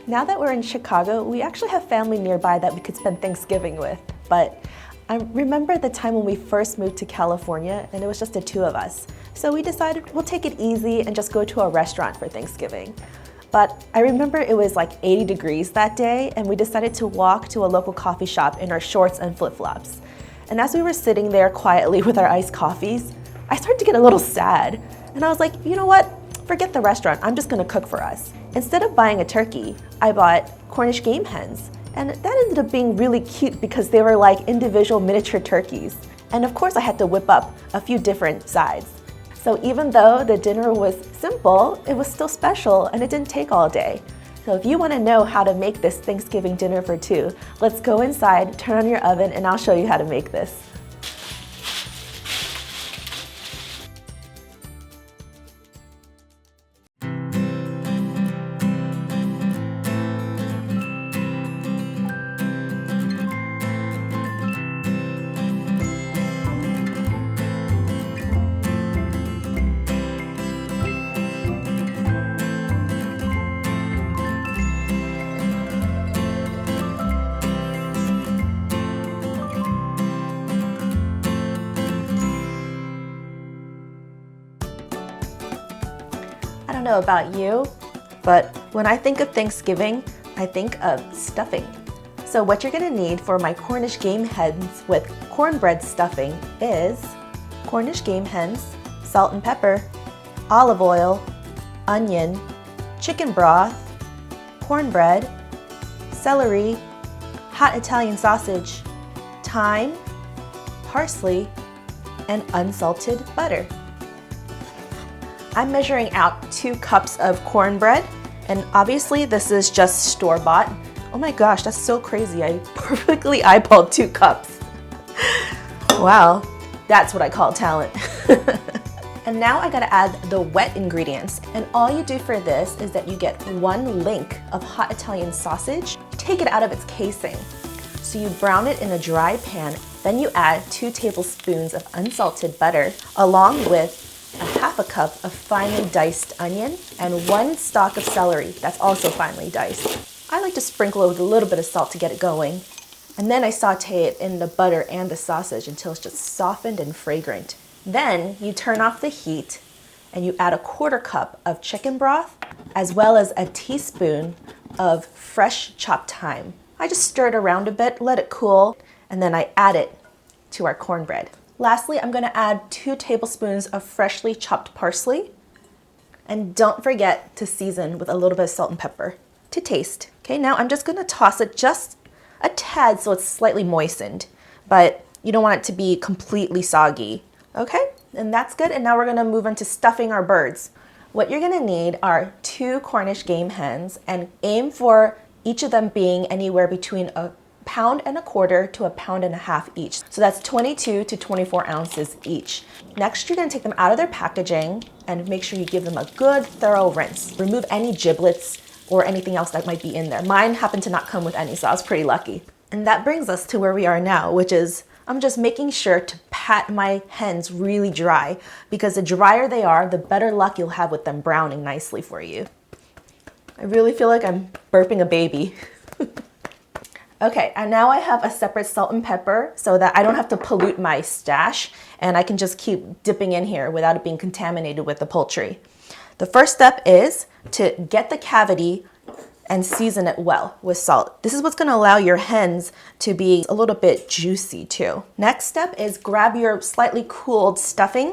Now that we're in Chicago, we actually have family nearby that we could spend Thanksgiving with. But I remember the time when we first moved to California and it was just the two of us. So we decided we'll take it easy and just go to a restaurant for Thanksgiving. But I remember it was like 80 degrees that day and we decided to walk to a local coffee shop in our shorts and flip-flops. And as we were sitting there quietly with our iced coffees, I started to get a little sad. And I was like, you know what? Forget the restaurant, I'm just gonna cook for us. Instead of buying a turkey, I bought Cornish game hens. And that ended up being really cute because they were like individual miniature turkeys. And of course I had to whip up a few different sides. So even though the dinner was simple, it was still special and it didn't take all day. So if you want to know how to make this Thanksgiving dinner for two, let's go inside, turn on your oven, and I'll show you how to make this. I don't know about you, but when I think of Thanksgiving, I think of stuffing. So what you're gonna need for my Cornish game hens with cornbread stuffing is Cornish game hens, salt and pepper, olive oil, onion, chicken broth, cornbread, celery, hot Italian sausage, thyme, parsley, and unsalted butter. I'm measuring out 2 cups of cornbread, and obviously this is just store-bought. Oh my gosh, that's so crazy. I perfectly eyeballed 2 cups. Wow, that's what I call talent. And now I gotta add the wet ingredients. And all you do for this is that you get 1 link of hot Italian sausage, take it out of its casing. So you brown it in a dry pan, then you add 2 tablespoons of unsalted butter, along with a half a cup of finely diced onion and 1 stalk of celery that's also finely diced. I like to sprinkle it with a little bit of salt to get it going. And then I saute it in the butter and the sausage until it's just softened and fragrant. Then you turn off the heat and you add a 1/4 cup of chicken broth as well as a teaspoon of fresh chopped thyme. I just stir it around a bit, let it cool, and then I add it to our cornbread. Lastly, I'm gonna add 2 tablespoons of freshly chopped parsley. And don't forget to season with a little bit of salt and pepper to taste. Okay, now I'm just gonna toss it just a tad so it's slightly moistened, but you don't want it to be completely soggy. Okay, and that's good. And now we're gonna move on to stuffing our birds. What you're gonna need are 2 Cornish game hens, and aim for each of them being anywhere between a 1.25 pounds to a 1.5 pounds each. So that's 22 to 24 ounces each. Next, you're gonna take them out of their packaging and make sure you give them a good thorough rinse. Remove any giblets or anything else that might be in there. Mine happened to not come with any, so I was pretty lucky. And that brings us to where we are now, which is I'm just making sure to pat my hens really dry, because the drier they are, the better luck you'll have with them browning nicely for you. I really feel like I'm burping a baby. Okay, and now I have a separate salt and pepper so that I don't have to pollute my stash and I can just keep dipping in here without it being contaminated with the poultry. The first step is to get the cavity and season it well with salt. This is what's gonna allow your hens to be a little bit juicy too. Next step is grab your slightly cooled stuffing.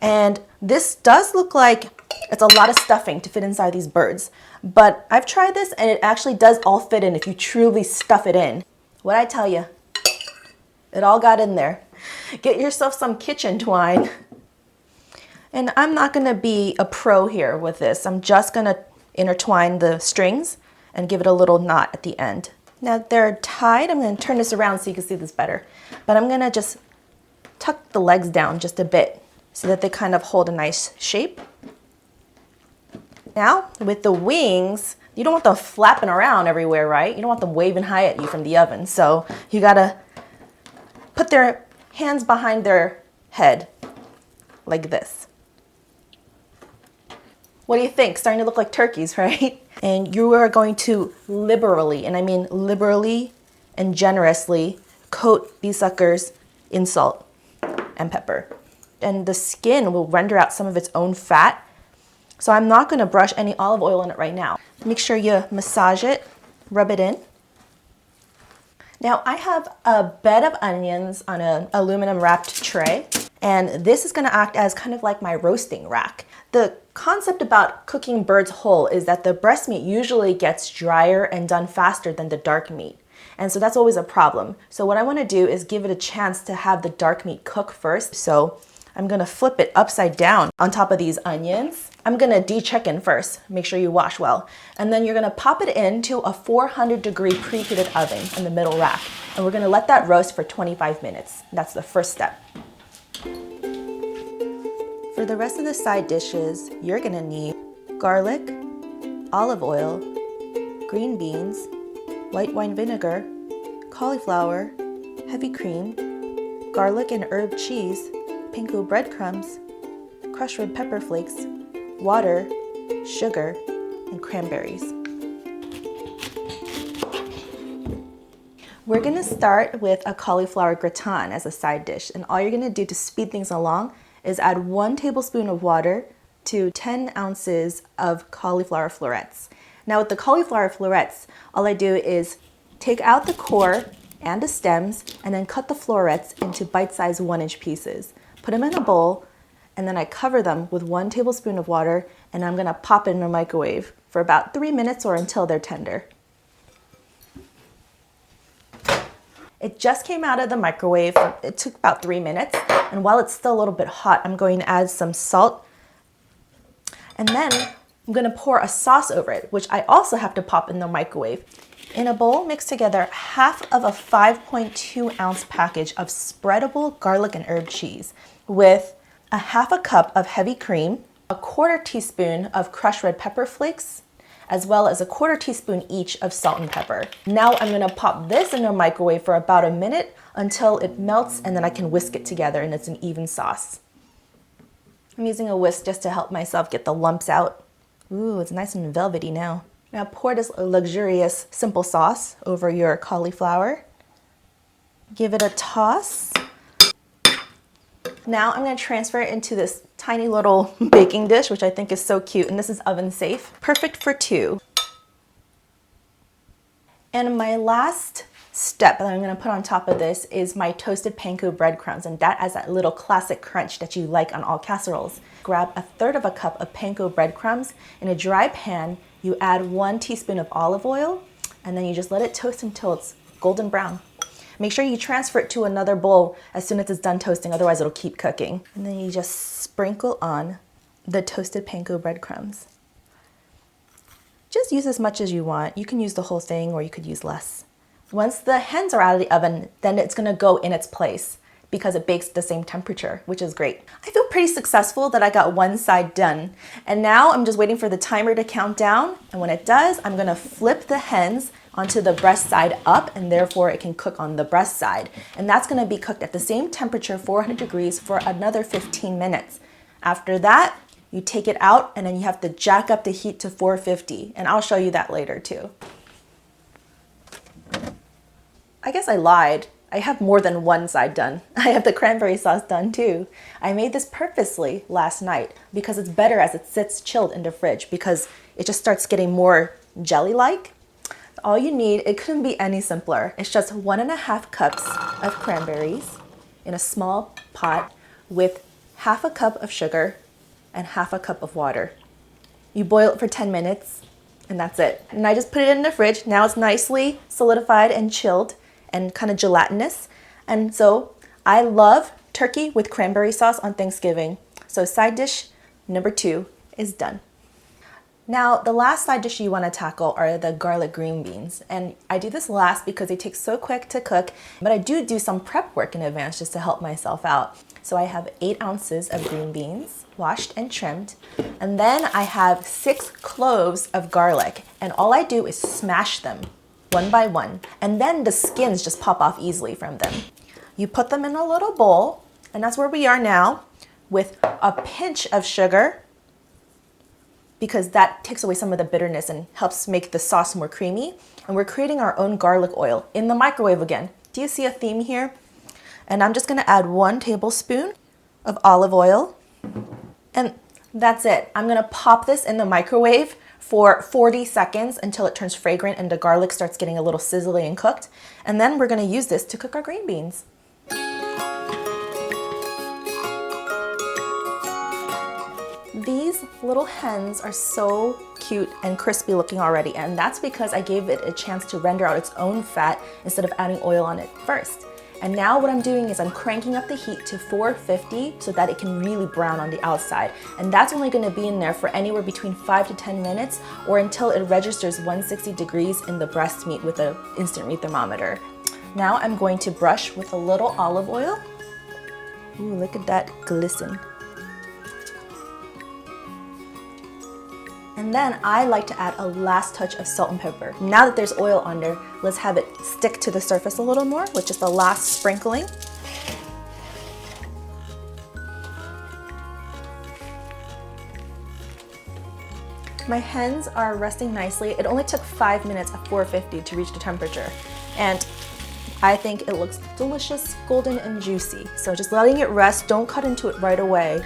And this does look like it's a lot of stuffing to fit inside these birds. But I've tried this and it actually does all fit in if you truly stuff it in. What'd I tell you? It all got in there. Get yourself some kitchen twine. And I'm not gonna be a pro here with this. I'm just gonna intertwine the strings and give it a little knot at the end. Now they're tied. I'm gonna turn this around so you can see this better. But I'm gonna just tuck the legs down just a bit so that they kind of hold a nice shape. Now, with the wings, you don't want them flapping around everywhere, right? You don't want them waving high at you from the oven. So you gotta put their hands behind their head like this. What do you think? Starting to look like turkeys, right? And you are going to liberally, and I mean liberally and generously, coat these suckers in salt and pepper. And the skin will render out some of its own fat. So I'm not going to brush any olive oil in it right now. Make sure you massage it, rub it in. Now I have a bed of onions on an aluminum wrapped tray, and this is going to act as kind of like my roasting rack. The concept about cooking birds whole is that the breast meat usually gets drier and done faster than the dark meat. And so that's always a problem. So what I want to do is give it a chance to have the dark meat cook first. So I'm going to flip it upside down on top of these onions. I'm going to de-chicken first. Make sure you wash well. And then you're going to pop it into a 400-degree preheated oven in the middle rack. And we're going to let that roast for 25 minutes. That's the first step. For the rest of the side dishes, you're going to need garlic, olive oil, green beans, white wine vinegar, cauliflower, heavy cream, garlic and herb cheese, panko breadcrumbs, crushed red pepper flakes, water, sugar, and cranberries. We're going to start with a cauliflower gratin as a side dish, and all you're going to do to speed things along is add 1 tablespoon of water to 10 ounces of cauliflower florets. Now with the cauliflower florets, all I do is take out the core and the stems and then cut the florets into bite-sized 1-inch pieces. Put them in a bowl, and then I cover them with 1 tablespoon of water, and I'm gonna pop it in a microwave for about 3 minutes or until they're tender. It just came out of the microwave. It took about 3 minutes. And while it's still a little bit hot, I'm going to add some salt. And then I'm going to pour a sauce over it, which I also have to pop in the microwave. In a bowl, mix together half of a 5.2-ounce package of spreadable garlic and herb cheese with a half a cup of heavy cream, a 1/4 teaspoon of crushed red pepper flakes, as well as a 1/4 teaspoon each of salt and pepper. Now I'm gonna pop this in the microwave for about a minute until it melts, and then I can whisk it together and it's an even sauce. I'm using a whisk just to help myself get the lumps out. Ooh, it's nice and velvety now. Now pour this luxurious simple sauce over your cauliflower. Give it a toss. Now I'm going to transfer it into this tiny little baking dish, which I think is so cute, and this is oven safe. Perfect for 2. And my last step that I'm going to put on top of this is my toasted panko breadcrumbs, and that adds that little classic crunch that you like on all casseroles. Grab 1/3 cup of panko breadcrumbs. In a dry pan, you add 1 teaspoon of olive oil, and then you just let it toast until it's golden brown. Make sure you transfer it to another bowl as soon as it's done toasting, otherwise it'll keep cooking. And then you just sprinkle on the toasted panko breadcrumbs. Just use as much as you want. You can use the whole thing or you could use less. Once the hens are out of the oven, then it's gonna go in its place because it bakes at the same temperature, which is great. I feel pretty successful that I got one side done. And now I'm just waiting for the timer to count down. And when it does, I'm gonna flip the hens onto the breast side up, and therefore it can cook on the breast side. And that's gonna be cooked at the same temperature, 400 degrees, for another 15 minutes. After that, you take it out and then you have to jack up the heat to 450. And I'll show you that later too. I guess I lied. I have more than one side done. I have the cranberry sauce done too. I made this purposely last night because it's better as it sits chilled in the fridge because it just starts getting more jelly-like. All you need, it couldn't be any simpler. It's just 1.5 cups of cranberries in a small pot with half a cup of sugar and half a cup of water. You boil it for 10 minutes and that's it. And I just put it in the fridge. Now it's nicely solidified and chilled and kind of gelatinous. And so I love turkey with cranberry sauce on Thanksgiving. So side dish number 2 is done. Now, the last side dish you want to tackle are the garlic green beans. And I do this last because they take so quick to cook, but I do some prep work in advance just to help myself out. So I have 8 ounces of green beans, washed and trimmed. And then I have 6 cloves of garlic. And all I do is smash them one by one. And then the skins just pop off easily from them. You put them in a little bowl, and that's where we are now, with a pinch of sugar, because that takes away some of the bitterness and helps make the sauce more creamy. And we're creating our own garlic oil in the microwave again. Do you see a theme here? And I'm just gonna add 1 tablespoon of olive oil. And that's it. I'm gonna pop this in the microwave for 40 seconds until it turns fragrant and the garlic starts getting a little sizzly and cooked. And then we're gonna use this to cook our green beans. These little hens are so cute and crispy looking already, and that's because I gave it a chance to render out its own fat instead of adding oil on it first. And now what I'm doing is I'm cranking up the heat to 450 so that it can really brown on the outside. And that's only gonna be in there for anywhere between 5 to 10 minutes or until it registers 160 degrees in the breast meat with an instant read thermometer. Now I'm going to brush with a little olive oil. Ooh, look at that glisten. And then I like to add a last touch of salt and pepper. Now that there's oil on there, let's have it stick to the surface a little more with just the last sprinkling. My hens are resting nicely. It only took 5 minutes at 450 to reach the temperature. And I think it looks delicious, golden and juicy. So just letting it rest, don't cut into it right away.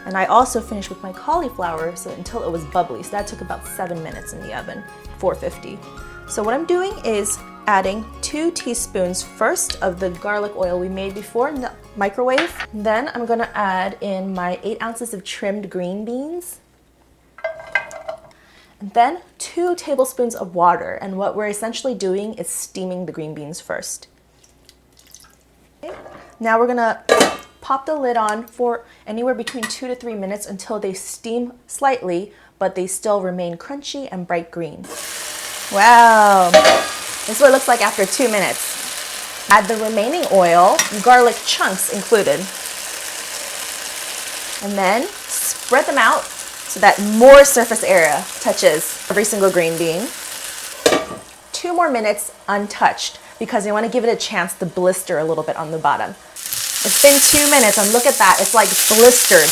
And I also finished with my cauliflower until it was bubbly. So that took about 7 minutes in the oven, 450. So what I'm doing is adding 2 teaspoons first of the garlic oil we made before in the microwave. Then I'm gonna add in my 8 ounces of trimmed green beans. And then 2 tablespoons of water. And what we're essentially doing is steaming the green beans first. Okay. Now we're gonna pop the lid on for anywhere between 2 to 3 minutes until they steam slightly, but they still remain crunchy and bright green. Wow, this is what it looks like after 2 minutes. Add the remaining oil, garlic chunks included. And then spread them out so that more surface area touches every single green bean. 2 more minutes untouched because you want to give it a chance to blister a little bit on the bottom. It's been 2 minutes and look at that, it's like blistered.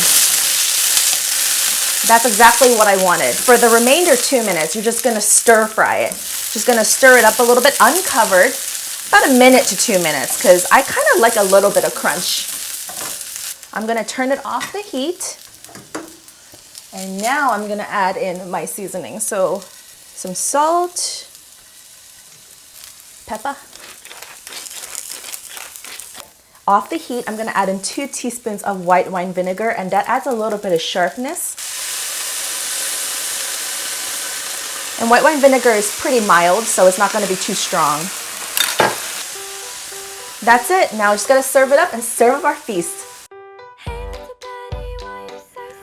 That's exactly what I wanted. For the remainder 2 minutes, you're just gonna stir fry it. Just gonna stir it up a little bit uncovered, about 1 minute to 2 minutes, because I kind of like a little bit of crunch. I'm gonna turn it off the heat. And now I'm gonna add in my seasoning. So some salt, pepper. Off the heat, I'm gonna add in 2 teaspoons of white wine vinegar, and that adds a little bit of sharpness. And white wine vinegar is pretty mild, so it's not gonna be too strong. That's it. Now we just gotta serve it up and serve up our feast.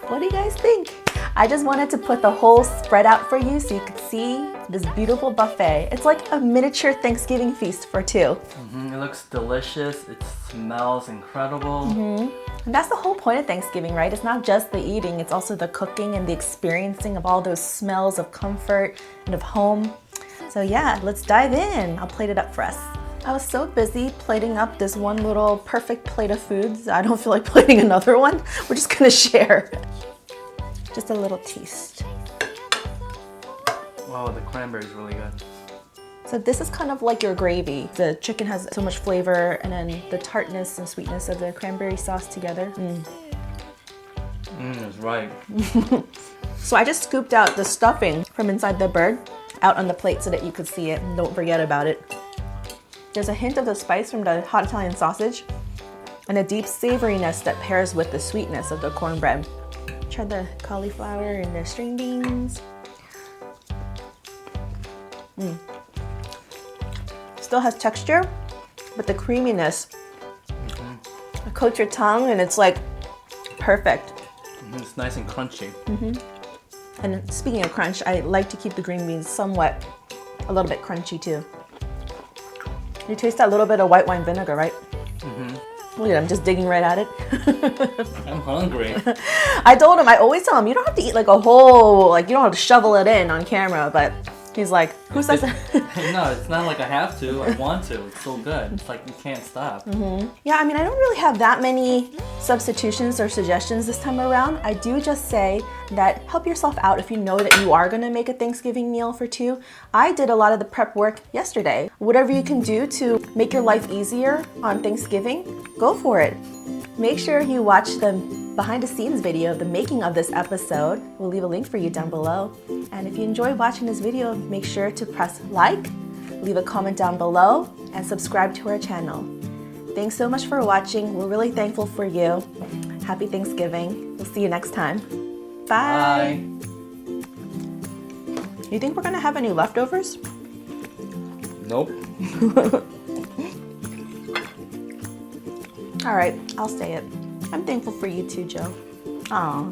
What do you guys think? I just wanted to put the whole spread out for you so you could see this beautiful buffet. It's like a miniature Thanksgiving feast for 2. It looks delicious. It smells incredible. And that's the whole point of Thanksgiving, right? It's not just the eating, it's also the cooking and the experiencing of all those smells of comfort and of home. So yeah, let's dive in. I'll plate it up for us. I was so busy plating up this one little perfect plate of foods, I don't feel like plating another one. We're just gonna share. Just a little taste. Wow, the cranberry is really good. So this is kind of like your gravy. The chicken has so much flavor and then the tartness and sweetness of the cranberry sauce together. That's right. So I just scooped out the stuffing from inside the bird out on the plate so that you could see it and don't forget about it. There's a hint of the spice from the hot Italian sausage and a deep savoriness that pairs with the sweetness of the cornbread. Try the cauliflower and the string beans. Still has texture, but the creaminess coats your tongue and it's like perfect. It's nice and crunchy. And speaking of crunch, I like to keep the green beans somewhat a little bit crunchy too. You taste that little bit of white wine vinegar, right? Look at him, just digging right at it. I'm hungry. I always tell him, you don't have to eat like a whole, like you don't have to shovel it in on camera, but He's like, who says that? No, it's not like I have to. I want to. It's so good. It's like you can't stop. Yeah, I mean, I don't really have that many substitutions or suggestions this time around. I do just say that help yourself out if you know that you are gonna make a Thanksgiving meal for two. I did a lot of the prep work yesterday. Whatever you can do to make your life easier on Thanksgiving, go for it. Make sure you watch the behind the scenes video of the making of this episode. We'll leave a link for you down below. And if you enjoyed watching this video, make sure to press like, leave a comment down below, and subscribe to our channel. Thanks so much for watching. We're really thankful for you. Happy Thanksgiving. We'll see you next time. Bye. You think we're gonna have any leftovers? Nope. All right, I'll say it. I'm thankful for you too, Joe. Aw.